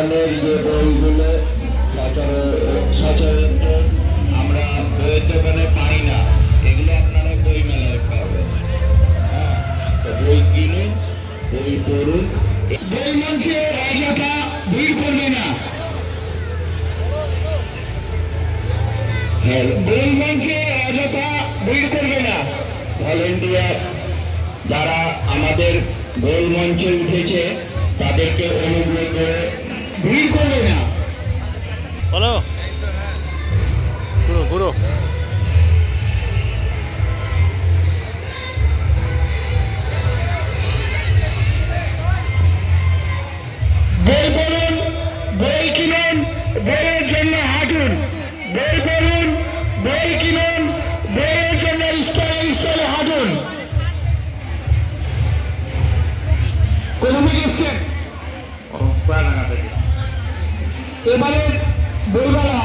ধরনের যে বইগুলো সচরাচর আমরা বইয়ের দোকানে পাই না, এগুলো আপনারা বই মেলায় পাবেন। হ্যাঁ, তো বই কিনুন, বই পড়ুন। বই মঞ্চে অযথা ভিড় করবে না। বই মঞ্চে অযথা ভিড় করবে না। ভলেন্টিয়ার যারা আমাদের গোল মঞ্চে উঠেছে তাদেরকে অনুগ্রহ করে ভিড় করবে না। বলো ঘুরো ঘুরো। বই পড়ুন, বই কিনুন, বইয়ের জন্য হাঁটুন। বই পড়ুন, বই কিনুন, বইয়ের জন্য স্থলে স্থলে হাঁটুন। কোথা থেকে এসছেন? এবারে বইমেলা